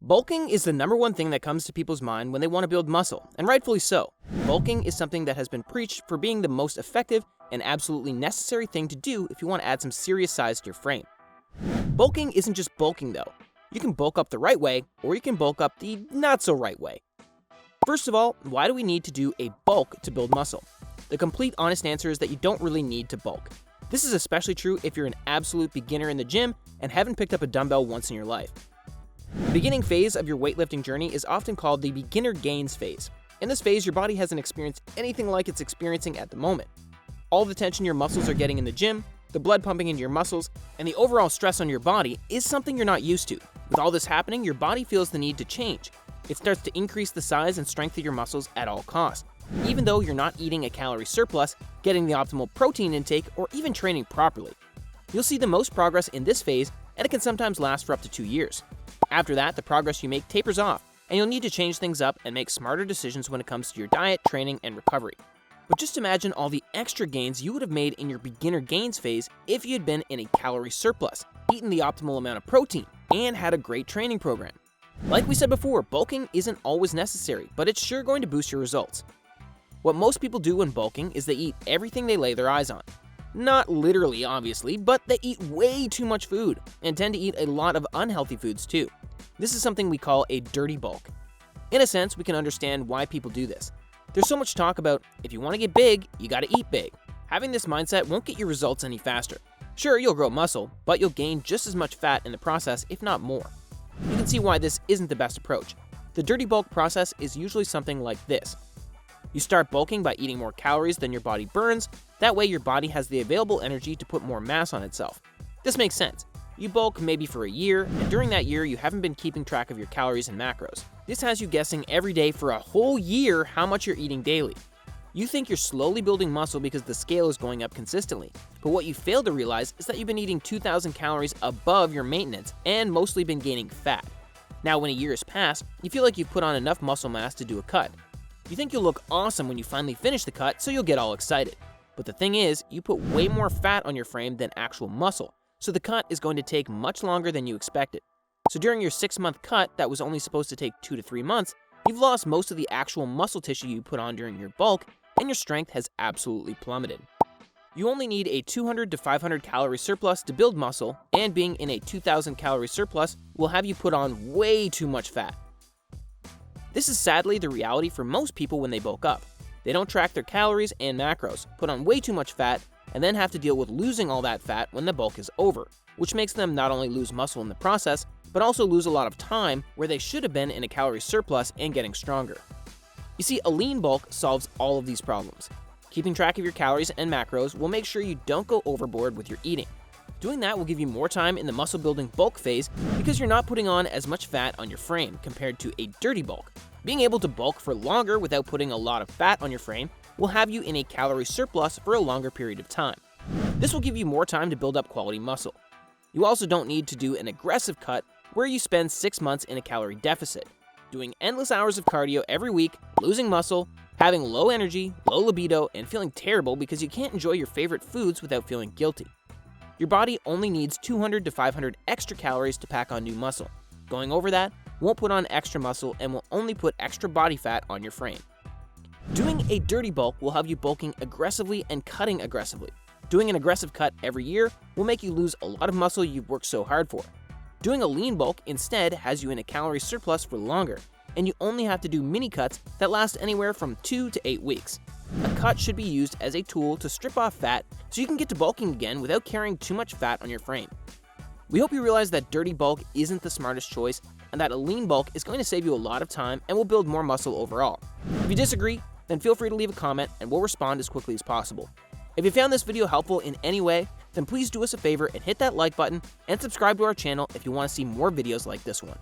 Bulking is the number one thing that comes to people's mind when they want to build muscle, and rightfully so. Bulking is something that has been preached for being the most effective and absolutely necessary thing to do if you want to add some serious size to your frame. Bulking isn't just bulking though. You can bulk up the right way, or you can bulk up the not so right way. First of all, why do we need to do a bulk to build muscle? The complete honest answer is that you don't really need to bulk. This is especially true if you're an absolute beginner in the gym and haven't picked up a dumbbell once in your life. The beginning phase of your weightlifting journey is often called the beginner gains phase. In this phase, your body hasn't experienced anything like it's experiencing at the moment. All the tension your muscles are getting in the gym, the blood pumping into your muscles, and the overall stress on your body is something you're not used to. With all this happening, your body feels the need to change. It starts to increase the size and strength of your muscles at all costs, even though you're not eating a calorie surplus, getting the optimal protein intake, or even training properly. You'll see the most progress in this phase, and it can sometimes last for up to 2 years. After that, the progress you make tapers off, and you'll need to change things up and make smarter decisions when it comes to your diet, training, and recovery. But just imagine all the extra gains you would have made in your beginner gains phase if you had been in a calorie surplus, eaten the optimal amount of protein, and had a great training program. Like we said before, bulking isn't always necessary, but it's sure going to boost your results. What most people do when bulking is they eat everything they lay their eyes on. Not literally, obviously, but they eat way too much food and tend to eat a lot of unhealthy foods too. This is something we call a dirty bulk. In a sense, we can understand why people do this. There's so much talk about if you want to get big, you gotta eat big. Having this mindset won't get your results any faster. Sure, you'll grow muscle, but you'll gain just as much fat in the process, if not more. You can see why this isn't the best approach. The dirty bulk process is usually something like this. You start bulking by eating more calories than your body burns. That way your body has the available energy to put more mass on itself. This makes sense. You bulk maybe for a year, and during that year you haven't been keeping track of your calories and macros. This has you guessing every day for a whole year how much you're eating daily. You think you're slowly building muscle because the scale is going up consistently, but what you fail to realize is that you've been eating 2,000 calories above your maintenance and mostly been gaining fat. Now when a year has passed, you feel like you've put on enough muscle mass to do a cut. You think you'll look awesome when you finally finish the cut, so you'll get all excited. But the thing is, you put way more fat on your frame than actual muscle, so the cut is going to take much longer than you expected. So during your 6-month cut that was only supposed to take 2 to 3 months, you've lost most of the actual muscle tissue you put on during your bulk, and your strength has absolutely plummeted. You only need a 200 to 500 calorie surplus to build muscle, and being in a 2,000 calorie surplus will have you put on way too much fat. This is sadly the reality for most people when they bulk up. They don't track their calories and macros, put on way too much fat, and then have to deal with losing all that fat when the bulk is over, which makes them not only lose muscle in the process, but also lose a lot of time where they should have been in a calorie surplus and getting stronger. You see, a lean bulk solves all of these problems. Keeping track of your calories and macros will make sure you don't go overboard with your eating. Doing that will give you more time in the muscle building bulk phase because you're not putting on as much fat on your frame compared to a dirty bulk. Being able to bulk for longer without putting a lot of fat on your frame will have you in a calorie surplus for a longer period of time. This will give you more time to build up quality muscle. You also don't need to do an aggressive cut where you spend 6 months in a calorie deficit, doing endless hours of cardio every week, losing muscle, having low energy, low libido, and feeling terrible because you can't enjoy your favorite foods without feeling guilty. Your body only needs 200 to 500 extra calories to pack on new muscle. Going over that won't put on extra muscle and will only put extra body fat on your frame. Doing a dirty bulk will have you bulking aggressively and cutting aggressively. Doing an aggressive cut every year will make you lose a lot of muscle you've worked so hard for. Doing a lean bulk instead has you in a calorie surplus for longer, and you only have to do mini cuts that last anywhere from 2 to 8 weeks. A cut should be used as a tool to strip off fat so you can get to bulking again without carrying too much fat on your frame. We hope you realize that dirty bulk isn't the smartest choice and that a lean bulk is going to save you a lot of time and will build more muscle overall. If you disagree, then feel free to leave a comment and we'll respond as quickly as possible. If you found this video helpful in any way, then please do us a favor and hit that like button and subscribe to our channel if you want to see more videos like this one.